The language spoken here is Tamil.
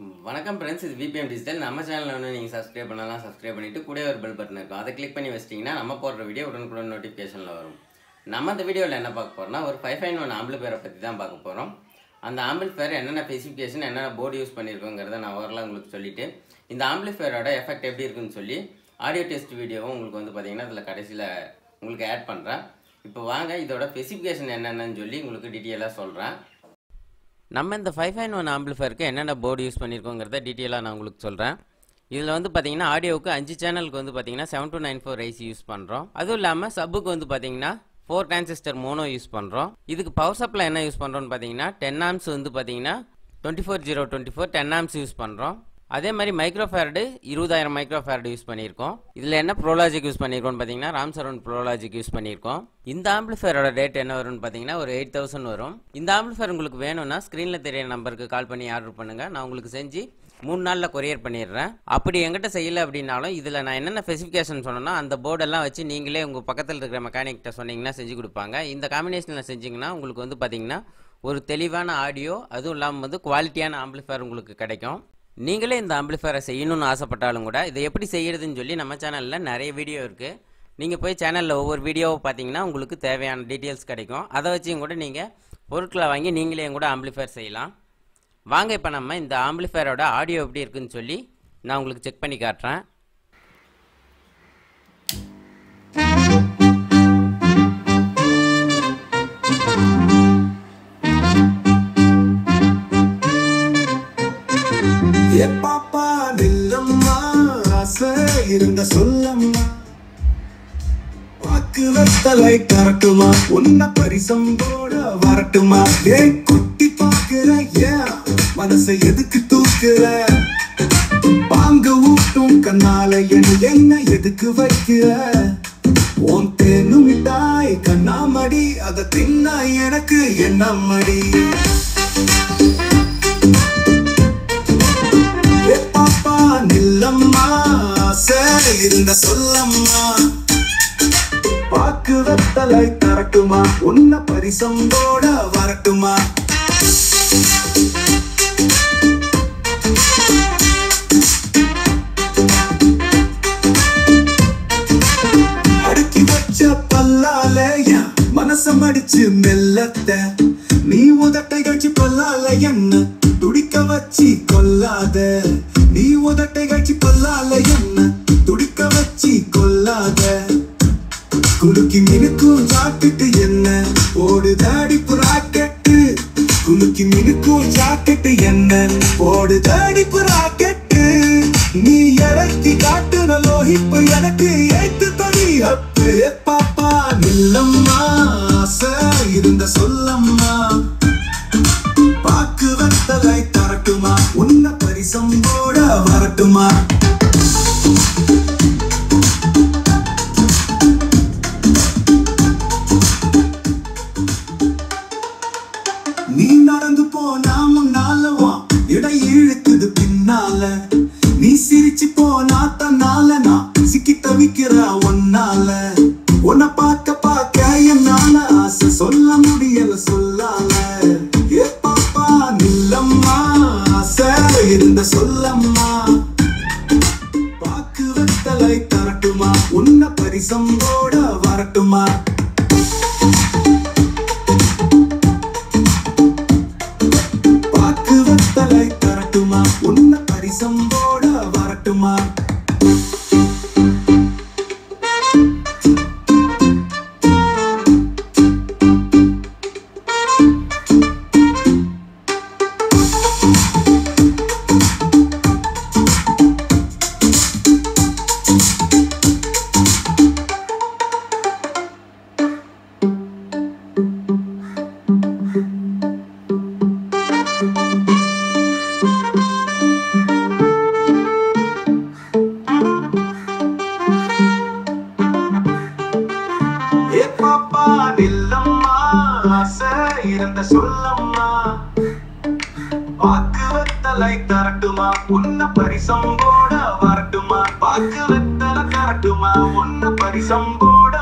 வணக்கம் ஃப்ரெண்ட்ஸ், இது VPM டிஜிட்டல். நம்ம சேனலில் வந்து நீங்கள் சப்ஸ்கிரைப் பண்ணலாம். சப்ஸ்கிரைப் பண்ணிவிட்டு கூட ஒரு பெல் பட்டன் இருக்கும், அதை கிளிக் பண்ணி வச்சிட்டிங்கன்னா நம்ம போடுற வீடியோ உடனுக்குடன் நோட்டிஃபிகேஷனில் வரும். நம்ம இந்த வீடியோவில் என்ன பார்க்க போகிறோம்னா, ஒரு 551 ஆம்பிளிஃபையரை பற்றி தான் பார்க்க போகிறோம். அந்த ஆம்பிளிஃபையர் என்னென்ன ஸ்பெசிஃபிகேஷன், என்னென்ன போர்டு யூஸ் பண்ணியிருக்கோங்கிறத நான் ஓரளவு உங்களுக்கு சொல்லிவிட்டு, இந்த ஆம்பிளிஃபையரோட எஃபெக்ட் எப்படி இருக்குன்னு சொல்லி ஆடியோ டெஸ்ட் வீடியோவும் உங்களுக்கு வந்து பார்த்தீங்கன்னா அதில் கடைசியில் உங்களுக்கு ஆட் பண்ணுறேன். இப்போ வாங்க இதோட ஸ்பெசிஃபிகேஷன் என்னென்னு சொல்லி உங்களுக்கு டீட்டெயிலாக சொல்கிறேன். நம்ம இந்த 551 ஆம்பிளிஃபையருக்கு என்னென்ன போர்டு யூஸ் பண்ணியிருக்கோங்கிறத டீட்டெயிலாக நான் உங்களுக்கு சொல்கிறேன். இதில் வந்து பார்த்தீங்கன்னா ஆடியோவுக்கு 5 சேனலுக்கு வந்து பார்த்தீங்கன்னா 7294 IC யூஸ் பண்ணுறோம். அதுவும் இல்லாமல் சப்புக்கு வந்து பார்த்தீங்கன்னா 4 டிரான்சிஸ்டர் மோனோ யூஸ் பண்ணுறோம். இதுக்கு பவர் சப்ளை என்ன யூஸ் பண்ணுறோன்னு பார்த்தீங்கன்னா 10 ஆம்ஸ் வந்து பார்த்தீங்கன்னா 24024 10 ஆம்ஸ் யூஸ் பண்ணுறோம். அதே மாதிரி மைக்ரோஃபேரடு 20000 மைக்ரோஃபேரடு யூஸ் பண்ணியிருக்கோம். இதில் என்ன ப்ரோலாஜிக் யூஸ் பண்ணியிருக்கோம்னு பார்த்தீங்கன்னா ராம் சரவண் ப்ரோலாஜிக் யூஸ் பண்ணியிருக்கோம். இந்த ஆம்பிளிஃபையரோட ரேட் என்ன வரும்னு பார்த்தீங்கன்னா ஒரு 8000 வரும். இந்த ஆம்பிளிஃபையர் உங்களுக்கு வேணும்னா ஸ்க்ரீனில் தெரிய நம்பருக்கு கால் பண்ணி ஆர்டர் பண்ணுங்கள். நான் உங்களுக்கு செஞ்சு 3 நாளில் கொரியர் பண்ணிடுறேன். அப்படி எங்கிட்ட செய்யலை அப்படின்னாலும் இதில் நான் என்னென்ன ஸ்பெசிஃபிகேஷன் சொன்னேன்னா அந்த போர்டெல்லாம் வச்சு நீங்களே உங்கள் பக்கத்தில் இருக்கிற மெக்கானிக்கிட்ட சொன்னீங்கன்னா செஞ்சு கொடுப்பாங்க. இந்த காம்பினேஷனில் செஞ்சிங்கன்னா உங்களுக்கு வந்து பார்த்தீங்கன்னா ஒரு தெளிவான ஆடியோ, அதுவும் இல்லாமல் வந்து குவாலிட்டியான ஆம்பிளிஃபையர் உங்களுக்கு கிடைக்கும். நீங்களே இந்த ஆம்பிளிஃபையரை செய்யணும்னு ஆசைப்பட்டாலும் கூட இதை எப்படி செய்யறதுன்னு சொல்லி நம்ம சேனலில் நிறைய வீடியோ இருக்குது. நீங்கள் போய் சேனலில் ஒவ்வொரு வீடியோவை பார்த்தீங்கன்னா உங்களுக்கு தேவையான டீட்டெயில்ஸ் கிடைக்கும். அதை வச்சும் கூட நீங்கள் பொருட்களை வாங்கி நீங்களே கூட ஆம்பிளிஃபையர் செய்யலாம். வாங்க இப்போ நம்ம இந்த ஆம்பிளிஃபையரோட ஆடியோ எப்படி இருக்குன்னு சொல்லி நான் உங்களுக்கு செக் பண்ணி காட்டுறேன். பாப்பா நில்லம்மா, ஆசை இருந்த சொல்லம்மா, வாக்கு வெத்தலை கரட்டுமா, உன்ன பரிசம் போட வரட்டுமா. ஏன் குட்டி பாக்குற, ஏன் மனசை எதுக்கு தூக்குற, பாங்க ஊட்டும் கண்ணால என்ன எதுக்கு வைக்கிற, உன் தேனு மிட்டாய் கண்ணாமடி, அதை தின்னா எனக்கு என்ன மடி. நில்லம்மா, ஆசை இருந்த சொல்லம்மா, பாக்கு வெத்தலை தரட்டுமா, உன்ன பரிசம் போட வரட்டுமா. அடுக்கி வச்ச பல்லால மனசம் அடிச்சு மெல்லத்த, நீ உதட்டை கட்சி பல்லால என்ன துடிக்க வச்சு கொல்லாத, நீ உதட்டை கட்சி பல்லால என்ன துடிக்க வச்சு கொல்லாத. குலுக்கி மினுக்கும் ஜாக்கெட்டு என்ன போடுதாடி புறாக்கெட்டு, குலுக்கி மினுக்கும் ஜாக்கெட்டு என்ன போடுதாடி புறாக்கெட்டு. நீ இறக்கி காட்டுன லோஹிப்பு எனக்கு ஏத்து தனி அப்பு. பாப்பா நில்லம்மா, ஆசை இருந்த சொல்லம்மா, பாக்கு வெத்தலை தரட்டுமா, உன்ன பரிசம் போட வரட்டுமா. நீ நடந்து போனா முன்னாலவா இடை இழுக்குது பின்னால, நீ சிரிச்சு போனா தன்னால நான் சிக்கி தவிக்கிற ஒன்னால. உன்னை பார்க்க பார்க்க என்னால ஆசை சொல்ல முடியல சொல்லால. ஏ பாப்பா நில்லம்மா, ஆசை இருந்த சொல்லம்மா, பாக்கு வெத்தலை தரட்டுமா, உன்ன பரிசம் போட வரட்டுமா. பாக்கு வெத்தலை தரட்டுமா, உன்ன பரிசம் போட வரட்டுமா. பாப்பா நில்லம்மா, ஆசை இருந்த சொல்லம்மா, பாக்கு வெத்தலை தரட்டுமா, உன்ன பரிசம் போட வரட்டுமா. பாக்கு வெத்தலை தரட்டுமா, உன்ன பரிசம் போட